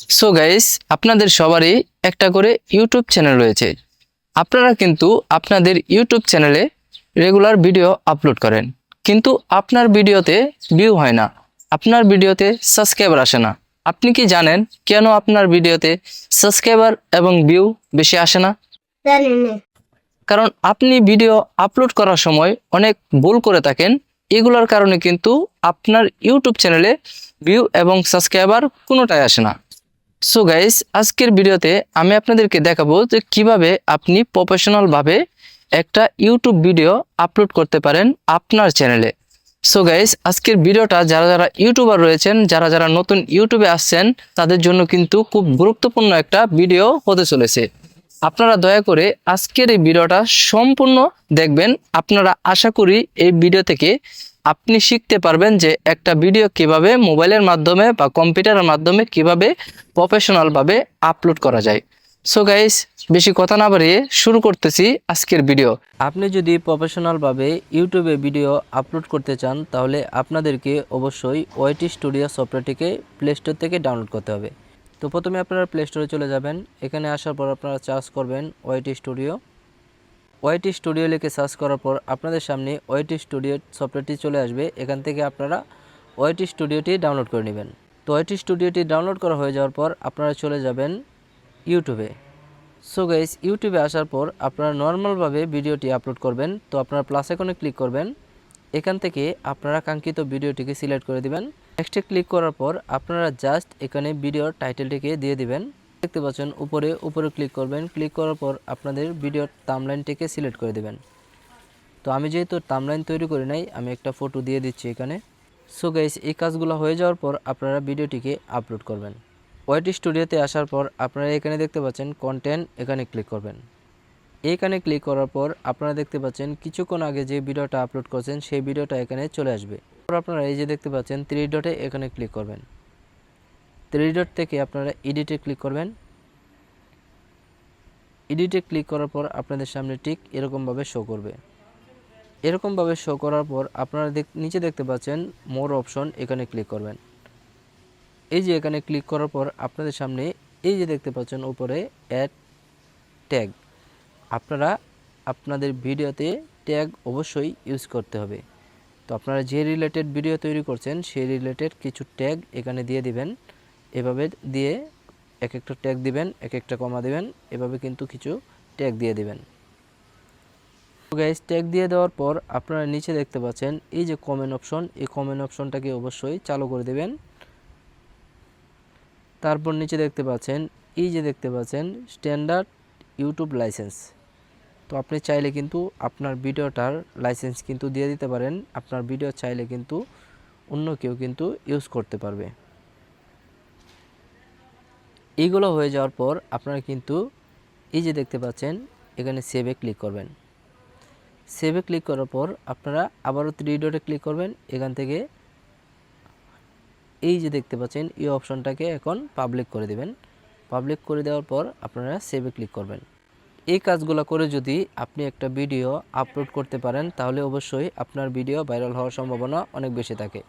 So guys, আপনাদের সবারই একটা করে ইউটিউব চ্যানেল রয়েছে। আপনারা কিন্তু আপনাদের ইউটিউব চ্যানেলে রেগুলার ভিডিও আপলোড করেন, কিন্তু আপনার ভিডিওতে ভিউ হয় না, আপনার ভিডিওতে সাবস্ক্রাইবার আসে না। আপনি কি জানেন কেন আপনার ভিডিওতে সাবস্ক্রাইবার এবং ভিউ বেশি আসে না? জানি না। কারণ আপনি ভিডিও আপলোড করার সময় অনেক ভুল করে থাকেন। এগুলোর কারণে কিন্তু আপনার ইউটিউব চ্যানেলে ভিউ এবং সাবস্ক্রাইবার কোনোটাই আসে না। সো গাইস, আজকের ভিডিওতে আমি আপনাদেরকে দেখাবো যে কিভাবে আপনি প্রফেশনালভাবে একটা ইউটিউব ভিডিও আপলোড করতে পারেন আপনার চ্যানেলে। সো গাইস, আজকের ভিডিওটা যারা যারা ইউটিউবার রয়েছেন, যারা যারা নতুন ইউটিউবে আসছেন, তাদের জন্য কিন্তু খুব গুরুত্বপূর্ণ একটা ভিডিও হতে চলেছে। আপনারা দয়া করে আজকের এই ভিডিওটা সম্পূর্ণ দেখবেন। আপনারা আশা করি এই ভিডিও থেকে আপনি শিখতে পারবেন যে একটা ভিডিও কিভাবে মোবাইলের মাধ্যমে বা কম্পিউটারের মাধ্যমে কিভাবে প্রফেশনালভাবে আপলোড করা যায়। সো গাইস, বেশি কথা না বাড়িয়ে শুরু করতেছি আজকের ভিডিও। আপনি যদি প্রফেশনালভাবে ইউটিউবে ভিডিও আপলোড করতে চান, তাহলে আপনাদেরকে অবশ্যই ওয়াইটি স্টুডিও সফটওয়্যারটিকে প্লে স্টোর থেকে ডাউনলোড করতে হবে। তো প্রথমে আপনারা প্লে স্টোরে চলে যাবেন। এখানে আসার পর আপনারা সার্চ করবেন ওয়াইটি স্টুডিও। ওয়াইটি স্টুডিও লিখে সার্চ করার পর আপনাদের সামনে ওয়াইটি স্টুডিও সফটওয়্যারটি চলে আসবে। এখান থেকে আপনারা ওয়াইটি স্টুডিওটি ডাউনলোড করে নেবেন। তো ওয়াইটি স্টুডিওটি ডাউনলোড করা হয়ে যাওয়ার পর আপনারা চলে যাবেন ইউটিউবে। সো গাইস, ইউটিউবে আসার পর আপনারা নর্মালভাবে ভিডিওটি আপলোড করবেন। তো আপনারা প্লাস আইকনে ক্লিক করবেন। এখান থেকে আপনারা কাঙ্ক্ষিত ভিডিওটিকে সিলেক্ট করে দিবেন। নেক্সটে ক্লিক করার পর আপনারা জাস্ট এখানে ভিডিওর টাইটেলটিকে দিয়ে দিবেন। দেখতে পাচ্ছেন উপরে ক্লিক করবেন। ক্লিক করার পর আপনাদের ভিডিওর থাম্বনেইলটিকে সিলেক্ট করে দিবেন। তো আমি যেহেতু থাম্বনেইল তৈরি করি নাই, আমি একটা ফটো দিয়ে দিচ্ছি এখানে। সো গাইস, এই কাজগুলো হয়ে যাওয়ার পর আপনারা ভিডিওটিকে আপলোড করবেন। ওয়াইটি স্টুডিওতে আসার পর আপনারা এখানে দেখতে পাচ্ছেন কন্টেন্ট, এখানে ক্লিক করবেন। এইখানে ক্লিক করার পর আপনারা দেখতে পাচ্ছেন কিছুক্ষণ আগে যে ভিডিওটা আপলোড করছেন সেই ভিডিওটা এখানে চলে আসবে। তারপর আপনারা এই যে দেখতে পাচ্ছেন 3 ডটে এখানে ক্লিক করবেন। 3 ডট থেকে আপনারা এডিটে ক্লিক করবেন। এডিটে ক্লিক করার পর আপনাদের সামনে ঠিক এরকমভাবে শো করবে। এরকমভাবে শো করার পর আপনারা নিচে দেখতে পাচ্ছেন মোর অপশন, এখানে ক্লিক করবেন। এই যে এখানে ক্লিক করার পর আপনাদের সামনে এই যে দেখতে পাচ্ছেন উপরে অ্যাড ট্যাগ। আপনারা আপনাদের ভিডিওতে ট্যাগ অবশ্যই ইউজ করতে হবে। তো আপনারা যে রিলেটেড ভিডিও তৈরি করছেন সেই রিলেটেড কিছু ট্যাগ এখানে দিয়ে দিবেন। এভাবে দিয়ে এক একটা ট্যাগ দিবেন, এক একটা কমা দিবেন, এভাবে কিন্তু কিছু ট্যাগ দিয়ে দিবেন। তো গাইস, ট্যাগ দিয়ে দেওয়ার পর আপনারা নিচে দেখতে পাচ্ছেন এই যে কমেন্ট অপশন, এই কমেন্ট অপশনটাকে অবশ্যই চালু করে দেবেন। তারপর নিচে দেখতে পাচ্ছেন এই যে দেখতে পাচ্ছেন স্ট্যান্ডার্ড ইউটিউব লাইসেন্স। তো আপনি চাইলে কিন্তু আপনার ভিডিওটার লাইসেন্স কিন্তু দিয়ে দিতে পারেন। আপনার ভিডিও চাইলে কিন্তু অন্য কেউ কিন্তু ইউজ করতে পারবে। এইগুলো হয়ে যাওয়ার পর আপনারা কিন্তু এই যে দেখতে পাচ্ছেন এখানে সেভে ক্লিক করবেন। সেভে ক্লিক করার পর আপনারা আবারও 3 ডটে ক্লিক করবেন। এখান থেকে এই যে দেখতে পাচ্ছেন এই অপশনটাকে এখন পাবলিক করে দেবেন। পাবলিক করে দেওয়ার পর আপনারা সেভে ক্লিক করবেন। এই কাজগুলো করে যদি আপনি একটা ভিডিও আপলোড করতে পারেন, তাহলে অবশ্যই আপনার ভিডিও ভাইরাল হওয়ার সম্ভাবনা অনেক বেশি থাকে।